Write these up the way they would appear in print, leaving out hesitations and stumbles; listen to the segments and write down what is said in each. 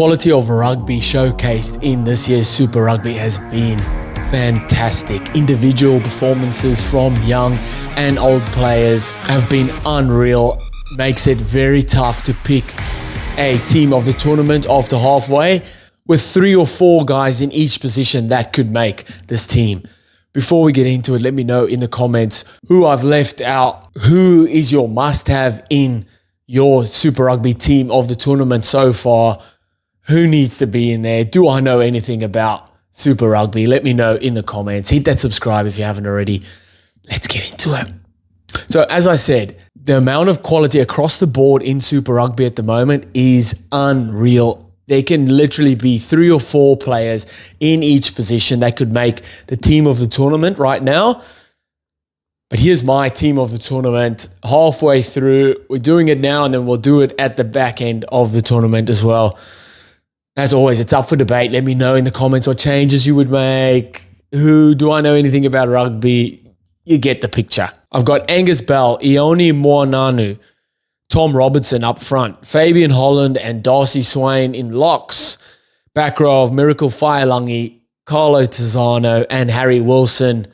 quality of rugby showcased in this year's Super Rugby has been fantastic. Individual performances from young and old players have been unreal. Makes it very tough to pick a team of the tournament after halfway, with 3 or 4 guys in each position that could make this team. Before we get into it, let me know in the comments who I've left out. Who is your must-have in your Super Rugby team of the tournament so far? Who needs to be in there? Do I know anything about Super Rugby? Let me know in the comments. Hit that subscribe if you haven't already. Let's get into it. So as I said, the amount of quality across the board in Super Rugby at the moment is unreal. There can literally be 3 or 4 players in each position that could make the team of the tournament right now. But here's my team of the tournament halfway through. We're doing it now, and then we'll do it at the back end of the tournament as well. As always, it's up for debate. Let me know in the comments what changes you would make. Who do I know anything about rugby? You get the picture. I've got Angus Bell, Ioni Moananu, Tom Robertson up front, Fabian Holland and Darcy Swain in locks. Back row of Miracle Failangi, Carlo Tizzano and Harry Wilson.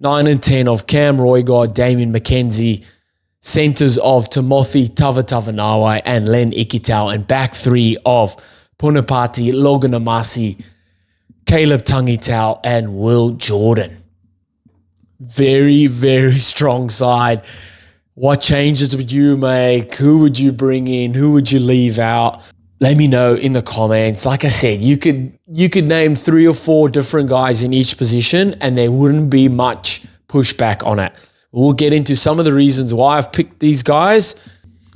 9 and 10 of Cam Roygard, Damien McKenzie. Centres of Timothy Tavatanawai and Len Ikitau. And back 3 of Punapati, Logan Amasi, Caleb Tangitau and Will Jordan. Very, very strong side. What changes would you make? Who would you bring in? Who would you leave out? Let me know in the comments. Like I said, you could name 3 or 4 different guys in each position and there wouldn't be much pushback on it. We'll get into some of the reasons why I've picked these guys.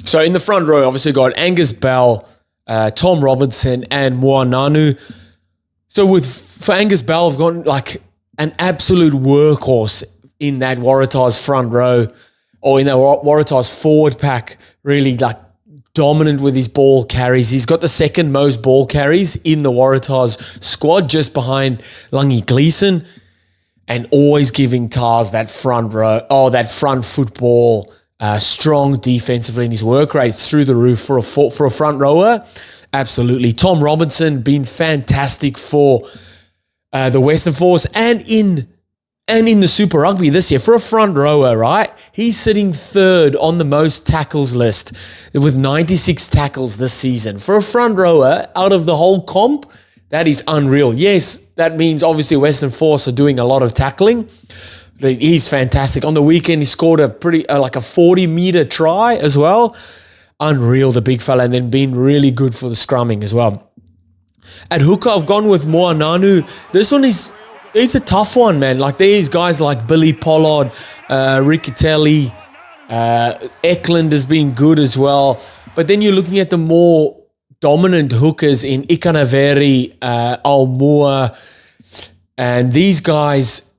So in the front row, obviously got Angus Bell, Tom Robinson and Moananu. So for Angus Bell, I've got like an absolute workhorse in that Waratahs front row, or in that Waratahs forward pack, really like dominant with his ball carries. He's got the second most ball carries in the Waratahs squad, just behind Lungi Gleeson, and always giving Tars that front row, that front football, strong defensively, and his work rate through the roof for a front rower. Absolutely. Tom Robinson been fantastic for the Western Force and in the Super Rugby this year for a front rower, right? He's sitting 3rd on the most tackles list with 96 tackles this season. For a front rower out of the whole comp, that is unreal. Yes, that means obviously Western Force are doing a lot of tackling. But he's fantastic. On the weekend, he scored a pretty like a 40-meter try as well. Unreal, the big fella, and then been really good for the scrumming as well. At hooker, I've gone with Moananu. This one it's a tough one, man. Like these guys like Billy Pollard, Riccitelli, Eklund has been good as well. But then you're looking at the more dominant hookers in Ikanaveri, Almua, and these guys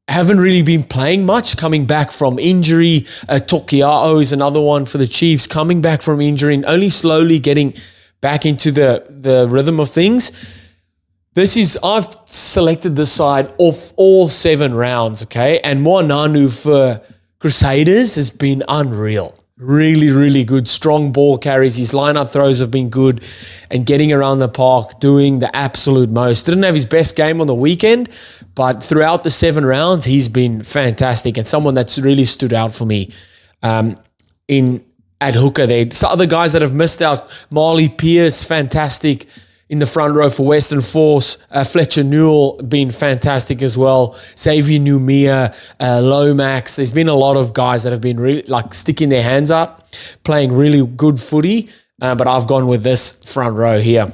haven't really been playing much, coming back from injury. Tokiao is another one for the Chiefs, coming back from injury and only slowly getting back into the rhythm of things. I've selected this side off all 7 rounds, okay? And Moananu for Crusaders has been unreal. Really, really good. Strong ball carries. His line-up throws have been good and getting around the park, doing the absolute most. Didn't have his best game on the weekend, but throughout the 7 rounds, he's been fantastic and someone that's really stood out for me at hooker there. Some other guys that have missed out, Marley Pierce, fantastic in the front row for Western Force. Fletcher Newell been fantastic as well. Xavier Numia, Lomax. There's been a lot of guys that have been really like sticking their hands up, playing really good footy. But I've gone with this front row here.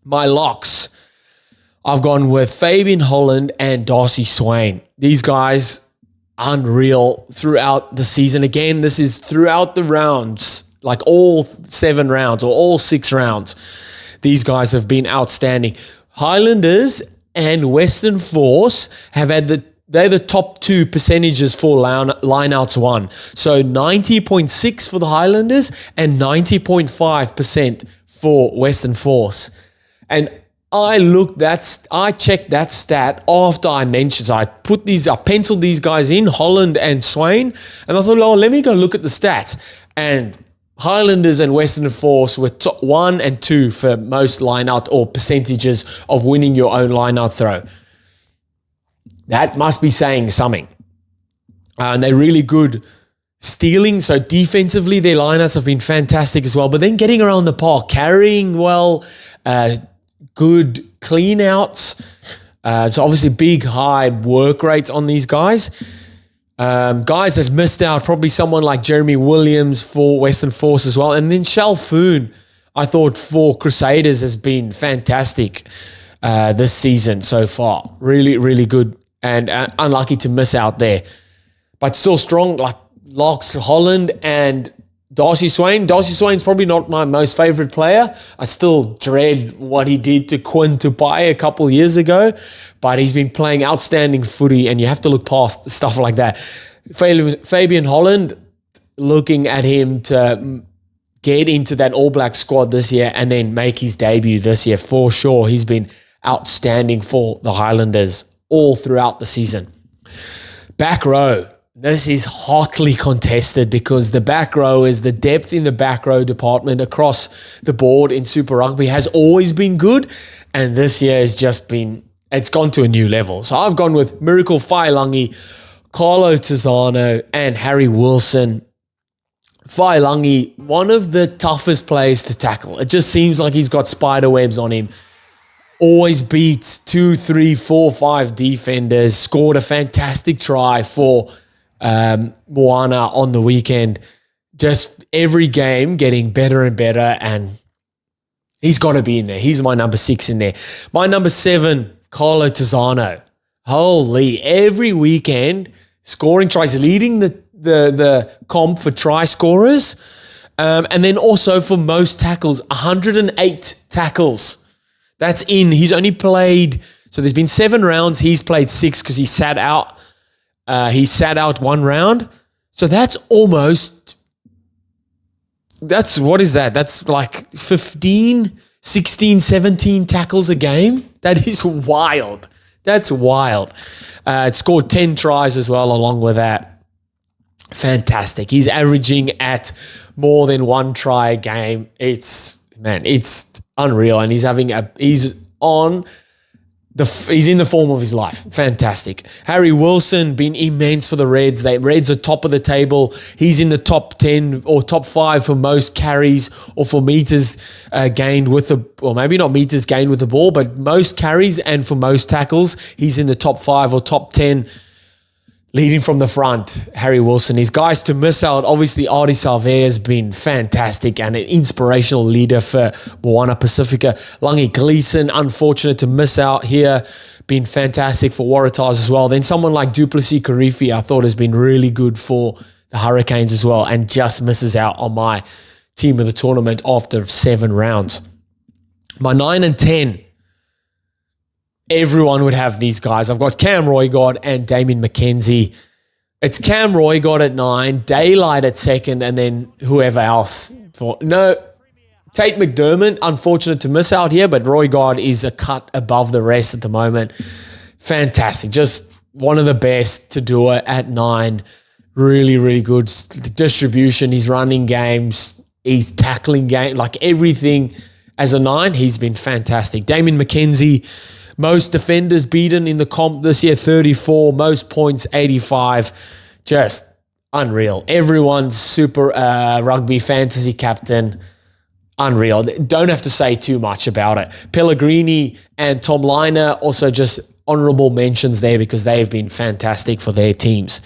My locks, I've gone with Fabian Holland and Darcy Swain. These guys, unreal throughout the season. Again, this is throughout the rounds, like all 7 rounds or all 6 rounds. These guys have been outstanding. Highlanders and Western Force have had they're the top 2 percentages for lineouts won. So 90.6 for the Highlanders and 90.5% for Western Force. And I checked that stat after I mentioned. So I penciled these guys in, Holland and Swain, and I thought, let me go look at the stats. And Highlanders and Western Force were top 1 and 2 for most line-out or percentages of winning your own line-out throw. That must be saying something. And they're really good stealing. So defensively, their line-outs have been fantastic as well. But then getting around the park, carrying well, good clean-outs. So obviously big, high work rates on these guys. Guys that missed out, probably someone like Jeremy Williams for Western Force as well. And then Shalfoon, I thought for Crusaders has been fantastic this season so far. Really, really good and unlucky to miss out there. But still strong, like Locks Holland and Darcy Swain. Darcy Swain's probably not my most favourite player. I still dread what he did to Quinn Tupai a couple years ago, but he's been playing outstanding footy, and you have to look past stuff like that. Fabian Holland, looking at him to get into that All Black squad this year and then make his debut this year for sure. He's been outstanding for the Highlanders all throughout the season. Back row. This is hotly contested because the back row is the depth in the back row department across the board in Super Rugby has always been good, and this year has just been, it's gone to a new level. So I've gone with Miracle Failangi, Carlo Tizzano, and Harry Wilson. Failangi, one of the toughest players to tackle. It just seems like he's got spider webs on him. Always beats 2, 3, 4, 5 defenders. Scored a fantastic try for Moana on the weekend. Just every game getting better and better, and he's got to be in there. He's my number 6 in there. My number 7, Carlo Tizzano. Holy, every weekend scoring tries, leading the comp for try scorers, and then also for most tackles, 108 tackles. That's in. He's only played, so there's been 7 rounds. He's played 6 because he sat out. He sat out 1 round. So that's what is that? That's like 15, 16, 17 tackles a game. That is wild. That's wild. It scored 10 tries as well along with that. Fantastic. He's averaging at more than 1 try a game. It's unreal. And he's in the form of his life. Fantastic. Harry Wilson, been immense for the Reds. The Reds are top of the table. He's in the top 10 or top 5 for most carries or for meters gained with the, or maybe not meters gained with the ball, but most carries and for most tackles. He's in the top 5 or top 10 leading from the front. Harry Wilson. His guys to miss out, obviously Artie Salve has been fantastic and an inspirational leader for Moana Pacifica. Langi Gleeson, unfortunate to miss out here, been fantastic for Waratahs as well. Then someone like Duplessis Karifi I thought has been really good for the Hurricanes as well, and just misses out on my team of the tournament after 7 rounds. My 9 and 10, everyone would have these guys. I've got Cam Roygod and Damien McKenzie. It's Cam Roygod at 9, Daylight at 2nd, and then whoever else. Tate McDermott, unfortunate to miss out here, but Roygod is a cut above the rest at the moment. Fantastic. Just one of the best to do it at 9. Really, really good distribution. He's running games. He's tackling game. Like everything as a 9, he's been fantastic. Damien McKenzie, most defenders beaten in the comp this year, 34. Most points, 85. Just unreal. Everyone's Super Rugby fantasy captain. Unreal. Don't have to say too much about it. Pellegrini and Tom Liner, also just honourable mentions there because they have been fantastic for their teams.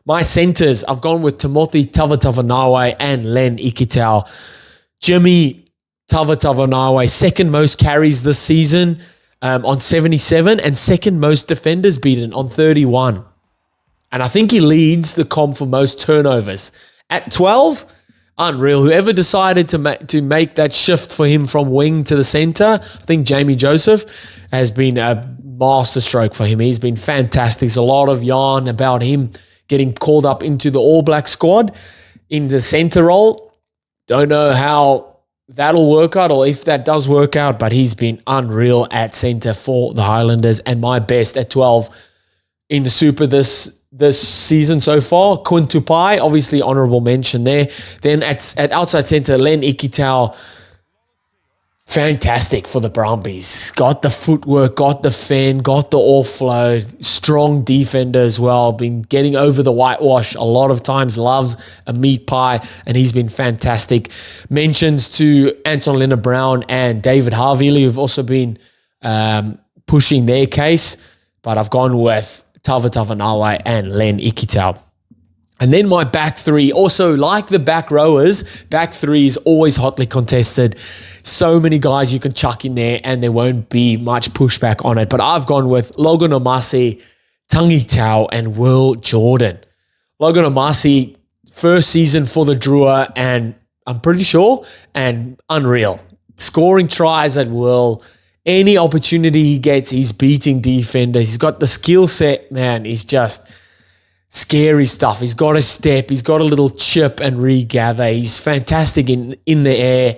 My centres, I've gone with Timothy Tavatavanawe and Len Ikitau. Jimmy Tavatavanawe, second most carries this season, on 77, and second most defenders beaten on 31. And I think he leads the comp for most turnovers. At 12, unreal. Whoever decided to make that shift for him from wing to the centre, I think Jamie Joseph, has been a masterstroke for him. He's been fantastic. There's a lot of yarn about him getting called up into the All Black squad in the centre role. Don't know how that'll work out or if that does work out, but he's been unreal at centre for the Highlanders. And my best at 12, in the Super this season so far. Kun Tupai, obviously honourable mention there. Then at outside centre, Len Ikitau, fantastic for the Brumbies. Got the footwork, got the fend, got the offload. Strong defender as well. Been getting over the whitewash a lot of times. Loves a meat pie, and he's been fantastic. Mentions to Anton Lienert-Brown and David Havili, who've also been pushing their case. But I've gone with Tava Tavanawa and Len Ikitau. And then my back three, also like the back rowers, back three is always hotly contested. So many guys you can chuck in there and there won't be much pushback on it. But I've gone with Logan Omasi, Tangi Tau, and Will Jordan. Logan Omasi, first season for the Drua, and I'm pretty sure, and unreal. Scoring tries at will. Any opportunity he gets, he's beating defenders. He's got the skill set, man. He's just scary stuff. He's got a step. He's got a little chip and regather. He's fantastic in the air,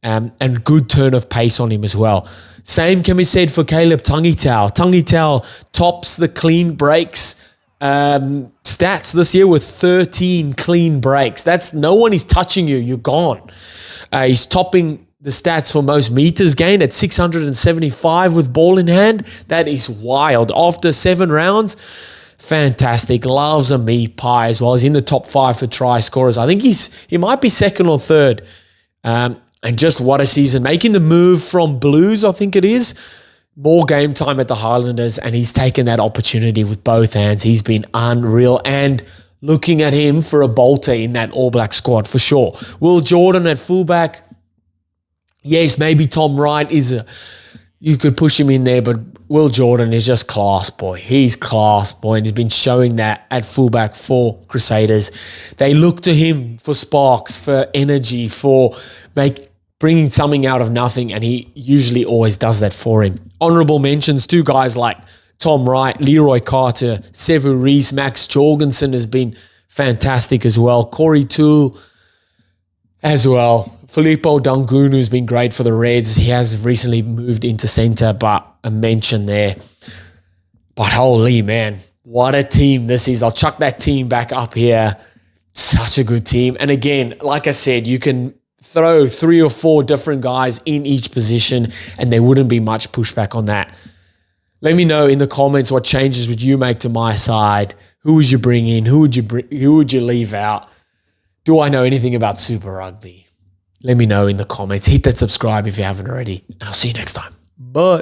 and good turn of pace on him as well. Same can be said for Caleb Tangitau. Tangitau tops the clean breaks stats this year with 13 clean breaks. That's no one is touching you. You're gone. He's topping the stats for most meters gained at 675 with ball in hand. That is wild. After 7 rounds, fantastic. Loves a meat pie as well. He's in the top 5 for try scorers. I think he might be second or third. And just what a season. Making the move from Blues, I think it is. More game time at the Highlanders, and he's taken that opportunity with both hands. He's been unreal. And looking at him for a bolter in that All Black squad for sure. Will Jordan at fullback. Yes, maybe Tom Wright you could push him in there, but Will Jordan is just class, boy. He's class, boy, and he's been showing that at fullback for Crusaders. They look to him for sparks, for energy, for bringing something out of nothing, and he usually always does that for him. Honourable mentions to guys like Tom Wright, Leroy Carter, Sevu Reece, Max Jorgensen has been fantastic as well. Corey Toole as well. Filippo Dangunu has been great for the Reds. He has recently moved into centre, but a mention there. But holy man, what a team this is. I'll chuck that team back up here. Such a good team. And again, like I said, you can throw 3 or 4 different guys in each position and there wouldn't be much pushback on that. Let me know in the comments what changes would you make to my side. Who would you bring in? Who would you leave out? Do I know anything about Super Rugby? Let me know in the comments. Hit that subscribe if you haven't already. And I'll see you next time. Bye.